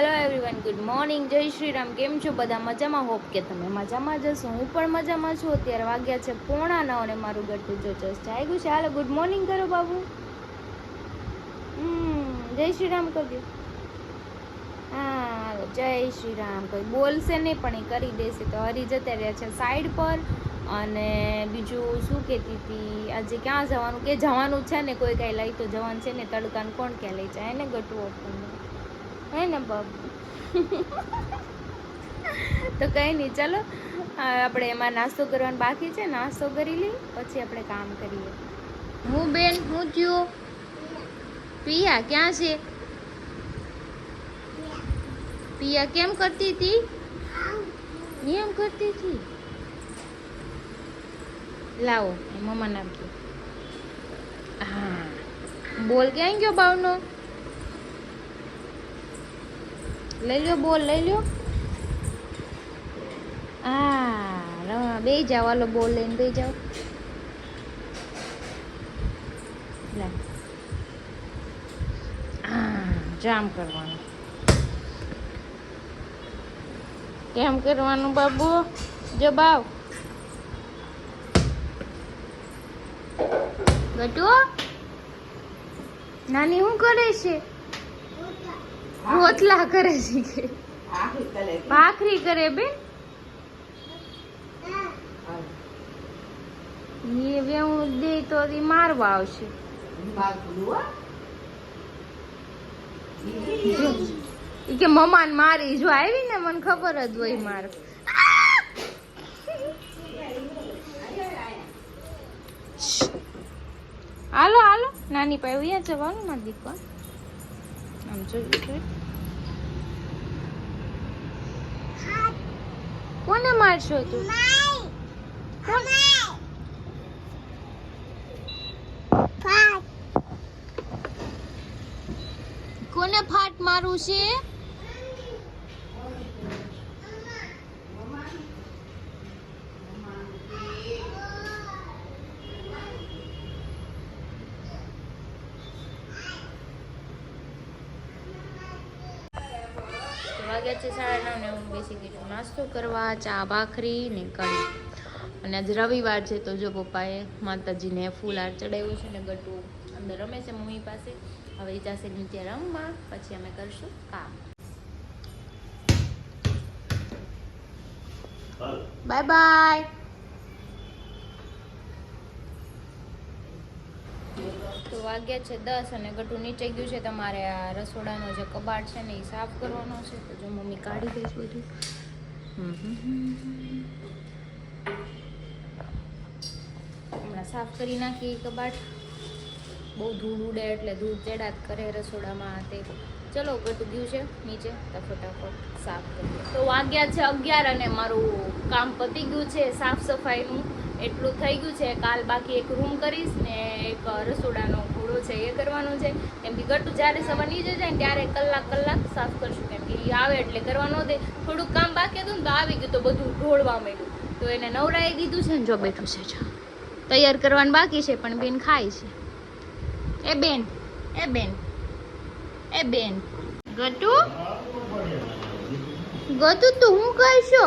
Hello everyone, good morning, જય શ્રી રામ. કેમ છો બધા? મજામાં? હોપ કે તમે મજામાં જશો. હું પણ મજામાં છું. અત્યારે વાગ્યા છે 8:45 અને મારું ગટું જો જસ્ટ જાગ્યું છે. હાલો ગુડ મોર્નિંગ કરો બાબુ. જય શ્રી રામ કરજો. હા હાલો જય શ્રી રામ. કોઈ બોલશે નહીં પણ એ કરી દેશે. તો હરી જતા રહ્યા છે સાઈડ પર. અને બીજું શું કહેતી હતી, આજે ક્યાં જવાનું? કે જવાનું છે ને, કોઈ કાંઈ લઈ તો જવાનું છે ને. તડકાને કોણ ક્યાં લઈ જાય ને ગટું આપણને, હે ને બાબુ? તો કંઈ નહીં, ચાલો આપણે એમાં નાસ્તો કરવાનો બાકી છે. નાસ્તો કરી લઈ પછી આપણે કામ કરીએ. હું બેન, હું થયું? પિયા ક્યાં છે? પિયા કેમ કરતી હતી? એમ કરતી હતી. લાવો મમ્મા નાખજો. હા, બોલ ક્યાં ગયો બાવનો? લઈ લો બોલ, લઈ લો. હા, બે જાઓ, હાલો બોલ લઈને બે જાઓ. હા, જામ કરવાનું. કેમ કરવાનું બાબુ? જવાબ ગટુ. નાની શું કરે છે? રોટલા કરે છે કે ભાખરી કરે બેન? એ વેવું દે તો મારવા આવશે. કે મમ્માને મારી જો આવી ને, મને ખબર જ હોય માર. હાલો હાલો, નાની પાસે વ્યા જવાનું ના દીકવા. આમ જોયું કોને મારશો તું? કોને ફાટ મારું છે? વાગ્યા છે 9:30 ને હું બેસી ગઈ છું નાસ્તો કરવા. ચા, ભાખરી ને કઢી. અને આજ રવિવાર છે તો જો પપ્પાએ માતાજીને ફૂલહાર ચડાવ્યું છે ને ગટુ અંદર રમે છે મમ્મી પાસે. હવે જશે નીચે રમવા, પછી અમે કરશું કામ. Bye bye. તો વાગ્યા છે 10 અને ગટુ નીચે ગયું છે. તમારે આ રસોડાનો જે કબાટ છે ને એ સાફ કરવાનો છે. તો જો મમ્મી કાઢી દઈશ બધું. હમણાં સાફ કરી નાખી કબાટ. બહુ ધૂળ ઉડે એટલે ધૂળ ચડાત કરે રસોડામાં. તે ચલો ગટુ ગયું છે નીચે, તો ફટાફટ સાફ કરીએ. તો વાગ્યા છે 11 અને મારું કામ પતી ગયું છે સાફ સફાઈનું. એટલું થઈ ગયું છે. કાલ બાકી એક રૂમ કરીશ ને એક રસોડાનો ઘોડો છે એ કરવાનો છે. કેમ કે ગટુ જ્યારે સવાર નીચે જાય ને ત્યારે કલાક સાફ કરશું. કેમ કે એ આવે એટલે કરવા ન દે. થોડુંક કામ બાકી હતું ને તો આવી ગયું તો બધું ઢોળવા માંડ્યું. તો એને નવરાઈ દીધું છે ને જો બેઠું છે. જો તૈયાર કરવાનું બાકી છે પણ બેન ખાય છે. એ બેન, એ બેન, એ બેન. ગટુ ગટુ તું હું કરશો?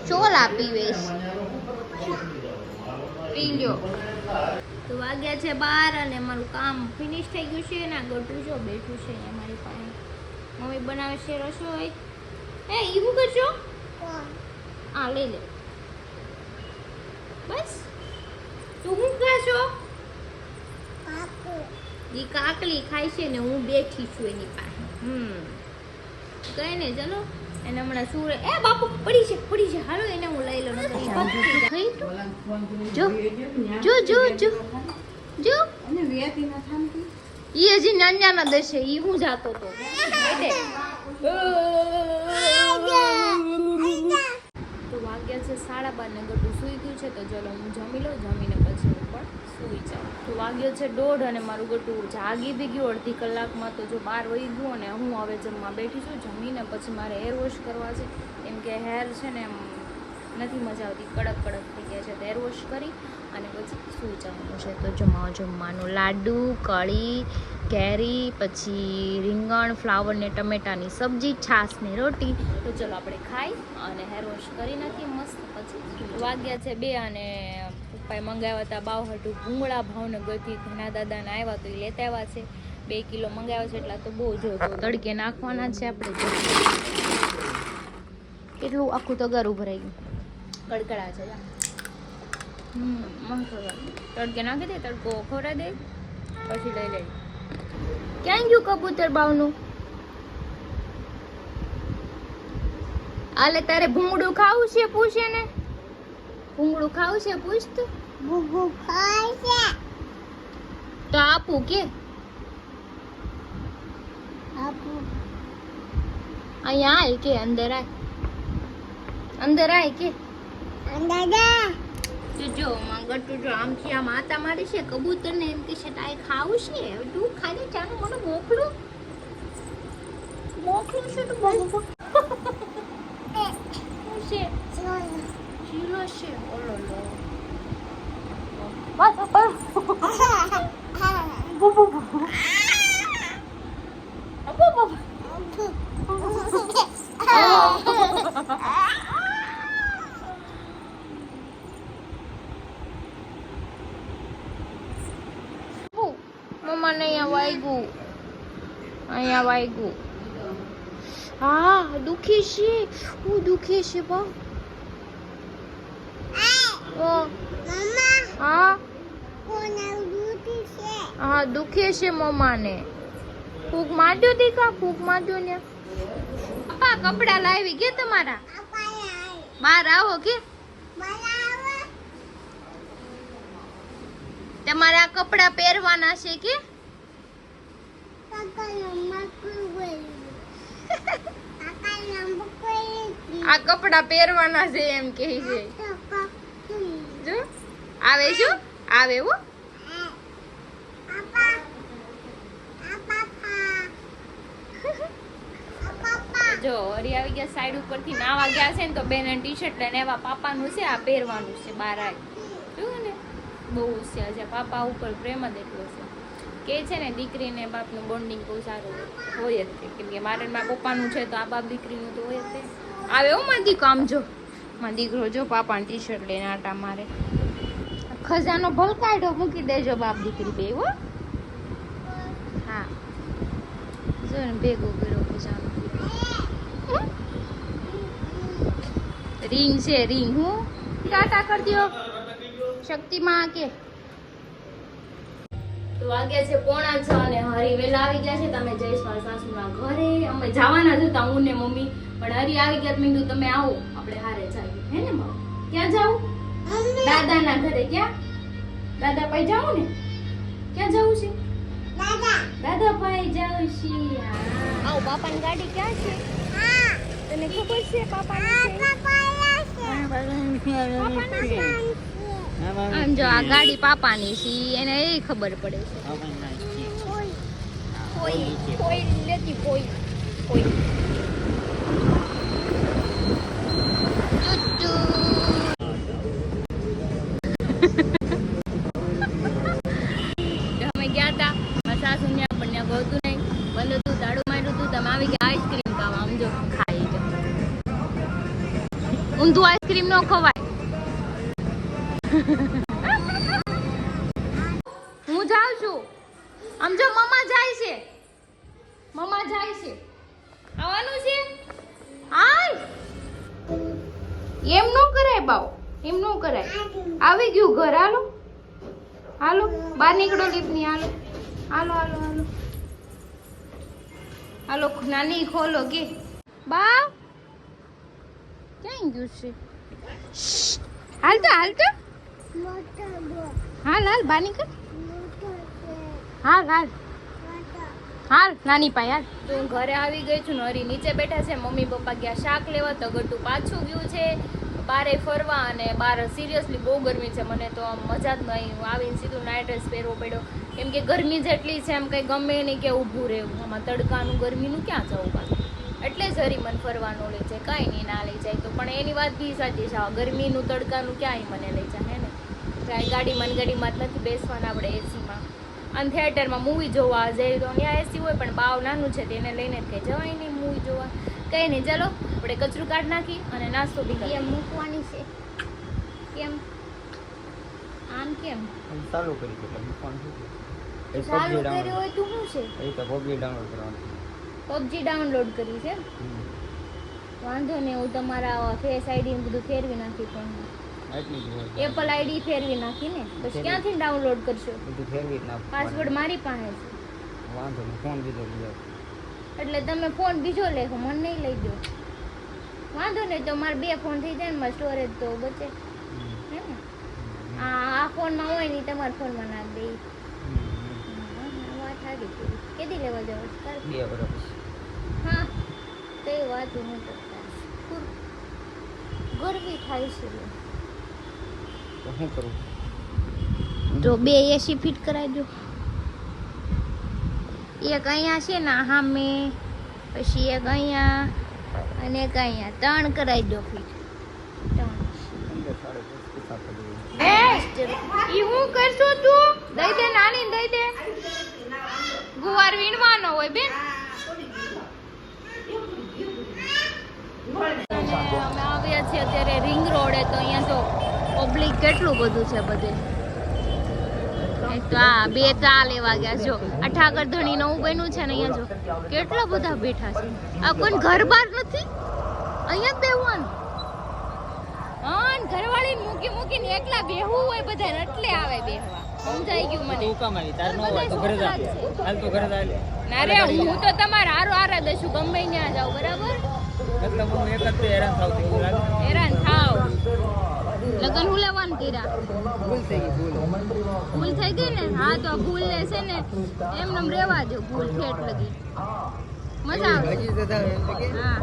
ચોલા પીવેશ, પી લ્યો. તો વાગ્યા છે 12 અને મારું કામ ફિનિશ થઈ ગયું છે. ને ગટુ જો બેઠું છે અમારી પાસે. મમ્મી બનાવે છે રસોઈ. એ એવું કરશો? આ લઈ લે બસ. તું શું કરશો? ઈ કાકલી ખાય છે ને હું બેઠી છું એની પાસે. કઈ ને ચલો એને હમણાં શું એ બાપુ પડી છે હાલો એને હું લઈ લઉં. જો જો જો જો જો ઈ હજી નાના દશે. ઈ હું જાતો તો તો વાગ્યા છે 12:30 ને ગટુ સૂઈ ગયું છે. તો ચલો હું જમી લઉં, જમીને પછી હું પણ સૂઈ જાઉં. તો વાગ્યો છે 1:30 અને મારું ગટુ જાગી બી ગયું અડધી કલાકમાં. તો જો 12 વહી ગયું અને હું હવે જમવા બેઠી છું. જમીને પછી મારે હેર વોશ કરવા છે. કેમ કે હેર છે ને એમ નથી મજા આવતી, કડક થઈ ગયા છે. તો હેર વોશ કરી અને પછી શું જમવાનું છે તો જમવાનું લાડુ, કઢી, કેરી, પછી રીંગણ, ફ્લાવર ને ટમેટાની સબ્જી, છાશ ને રોટી. તો ચલો આપણે ખાઈ અને હેર વોશ કરી નાખીએ મસ્ત. પછી વાગ્યા છે 2 અને પપ્પાએ મંગાવ્યા હતા બાવહટું ભૂંગળા ભાવનગરથી. ઘણા દાદાને આવ્યા તો એ લેતા આવ્યા છે. 2 કિલો મંગાવ્યા છે એટલા તો બહુ જો તડકે નાખવાના છે આપણે. કેટલું આખું તગારું ભરાઈ ગયું, કડકડા છે. મસ્ત તડકે નાખી દે, તડકો ખોરા દે, પછી લઈ લે. ક્યાં ગયું કબૂતર બાવનું? આલે તારે ભૂંગળું ખાવું છે? પૂછે ને, ભૂંગળું ખાવું છે? પૂછ તું. ભૂંગળું ખાય છે તો આપું કે આપું? અહીંયા આય કે અંદર આય, અંદર આય કે અંદર. જો ગટ્ટુ જો આમથી આમ આતા મારી છે કબૂતર ને, એમ કે છે તારે ખાવું છે? તું ખાલી ચાનું મને મોકલું છે તો મોકલું છે ચીલો છે. ઓલો લો મમ્માને અહીંયા વાગ્યું. હા દુખે છે, હું દુખે છે બા. હા હા દુખે છે મમ્માને. ફૂક માર્યો દીકા, ફૂક માર્યો ને. પપ્પા કપડા લાવી ગયા તમારા? બહાર આવો કે તમારા કપડા પહેરવાના છે કે? આ કપડા પહેરવાના છે એમ કહે છે. જો આવે શું આવે હો. જો હરી આવી ગયા સાઈડ ઉપરથી નાવા ગયા છે ને તો બેન ટી શર્ટ લઈને એવા પાપાનું છે આ પહેરવાનું છે. બહાર જોયું ને બહુ હોશિયાર છે. પાપા ઉપર પ્રેમ જ એટલો છે કે છે ને દીકરીને બાપનું બોન્ડિંગ બહુ સારું હોય જ છે. કેમ કે મારે મારા પપ્પાનું છે તો આ બાપ દીકરીનું તો હોય જ. આવે હો માં દીકરો, આમ જો માં દીકરો જો પાપાની ટી શર્ટ લઈને આટા મારે. ખજાનો ભલ કાઢો મૂકી દેજો બાપ દીકરી બે હો. હા જો ને ભેગો કર્યો ખજાનો. રીંગ છે રીંગ. હું ટાટા કરી દો શક્તિમાં કે. તો વાગ્યા છે 5:45 અને હરી વેલા આવી ગયા છે. તમે જઈશ સાસુના ઘરે. અમે જવાના જ હતા હું ને મમ્મી, પણ હરી આવી ગયા. મેં કીધું તમે આવો આપણે હારે જઈએ. હે ને બાબા? ક્યાં જાવું? દાદાના ઘરે. ક્યાં દાદા ભાઈ જાવું ને? ક્યાં જવું છે? દાદા ભાઈ જાવું છે. આવો બાપાની ગાડી ક્યાં છે? તને ખબર છે પાપાની છે? આમ જો આ ગાડી પાપાની છે એને એ ખબર પડે છે. કોઈ લેતી કોઈ અમે ગયા હતા સાસુ ને આપણને ગળતું નહીં, બંધ હતું, તાળું માર્યું હતું. તમે આવી ગયા આઈસ્ક્રીમ ખાવા. આમ જો ખાઈ ઊંધું આઈસ્ક્રીમ નો ખવાય. હું જાઉં છું. આમ જો મમ્મા જાય છે, મમ્મા જાય છે. આવવાનું છે? હાય એમ નો કરાય બાવ, એમ નો કરાય. આવી ગયું ઘર. હાલો હાલો બહાર નીકળો લીપની. હાલો હાલો હાલો હાલો હાલો નાની ખોલો કે બા ક્યાં ગયું છે? હાલતો હાલતો હાલ હાલ બહાર નીકળ. હાલ હાલ હાલ નાની પાય હાલ. તો હું ઘરે આવી ગઈ છું. હરી નીચે બેઠા છે. મમ્મી પપ્પા ગયા શાક લેવા તો ગટુ પાછું ગયું છે બારે ફરવા. અને બાર સિરિયસલી બહુ ગરમી છે. મને તો આમ મજા જ નહીં. આવીને સીધું નાઇટ ડ્રેસ પહેરવો પડ્યો. કેમ કે ગરમી જેટલી છે એમ કંઈ ગમે નહીં કે ઊભું રહેવું. આમાં તડકાનું ગરમીનું ક્યાં જવું પાછું. એટલે જ હરી મને ફરવાનું લઈ જાય. કાંઈ નહીં ના લઈ જાય તો. પણ એની વાત બી સાચી છે. ગરમીનું તડકાનું ક્યાંય મને લઈ જાય હે ને. કાંઈ ગાડીમાં જ નથી બેસવાના આપણે એસીમાં. અને થિયેટરમાં મૂવી જોવા જઈએ તો અહીંયા એસી હોય પણ બાવ નાનું છે તેને લઈને જ કંઈ જવાય નહીં મૂવી જોવા. કંઈ નહીં, ચાલો આપણે કચરું કાઢ નાખી અને નાસ્તો બી કરી મૂકવાની છે. કેમ આમ કેમ ચાલુ કરી એટલે મૂકવાનું શું છે? ચાલુ કર્યું હોય તું શું છે? એ તો પબજી ડાઉનલોડ કરવાનું. પબજી ડાઉનલોડ કરી છે. વાંધો નહીં, હું તમારા ફેસ આઈડી બધું ફેરવી નાખી ફોનમાં. એટલી જ હોય. એપલ આઈડી ફેરવી નાખી ને પછી ક્યાંથી ડાઉનલોડ કરશો? બધું ફેરવી જ નાખ. પાસવર્ડ મારી પાસે છે. વાંધો નહીં, ફોન બીજો લીધો. એટલે તમે ફોન બીજો લેખો, મને નહીં લઈ દો. વાંધો નહીં, તો મારે 2 ફોન થઈ જાય ને મારે સ્ટોરેજ તો બચે હે ને. આ ફોનમાં હોય નહીં, તમારા ફોનમાં નાખ દે. વાત સારી કરી. કેદી લેવા જાવ? 2 વર્ષ. હા તો એ વાત હું કરતા ગરમી થાય છે તો શું કરું? તો 2 એસી ફિટ કરાવી દો. એક અહીંયા છે ને સામે, પછી એક અહીંયા અને એક અહીંયા 3 કરાવી દો ફિટ. 3 ઈ હું કરશું તું? દઈ દે નાની, દઈ દે. ગુવાર વીણવાનો હોય બેન. અમે આવ્યા છીએ અત્યારે રિંગ રોડે, તો અહીંયા તો પબ્લિક કેટલું બધું છે બધે. એક તો આ 2 ચા લેવા ગયા. જો આ ઠાકર ધણી નવું બન્યું છે ને, અહીંયા જો કેટલા બધા બેઠા છે. આ કોઈ ઘર બાર નથી, અહીંયા જ બેહવાનું. હા, ઘરવાળી મૂકીને એકલા બેહવું હોય બધા, એટલે આવે બેહવા. સમજાઈ ગયું મને. તું કામ આવી? તાર નો હોય તો ઘરે જા. હાલ તો ઘરે જા. ના રે, હું તો તમારા હારો દઈશું, ગમે ત્યાં જાવ, બરાબર? એટલે હું એક જ તે હેરાન થાવ છું. એવું લાગે? હેરાન થાવ. લગન હું લેવાનું કર્યા? ભૂલ થઈ ગઈ, ભૂલ. ભૂલ થઈ ગઈ ને? હા, તો ભૂલ લે છે ને એમને રેવા દો. ભૂલ ઠેઠ લગી મજા આવે. હજી તો થાવ એમ કે હા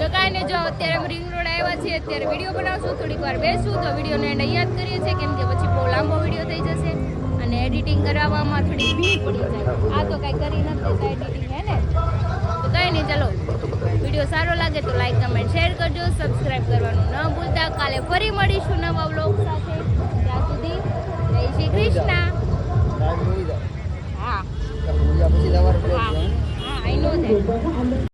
તો કાંઈ નહીં, જો અત્યારે અમે રિંગ રોડ આવ્યા છીએ, અત્યારે વિડીયો બનાવશું, થોડીક વાર બેસું તો વિડીયોને એન્ડ યાદ કરીએ છીએ, કેમ કે પછી બહુ લાંબો વિડીયો થઈ જશે અને એડિટિંગ કરાવવામાં થોડી ભીડ પડી જાય. આ તો કાંઈ કરી નથી એડિટિંગ, હે ને? તો કાંઈ નહીં, ચલો વિડીયો સારો લાગે તો લાઈક કમેન્ટ શેર કરજો, સબસ્ક્રાઈબ કરવાનું ન ભૂલતા. કાલે ફરી મળીશું નવા વ્લોગ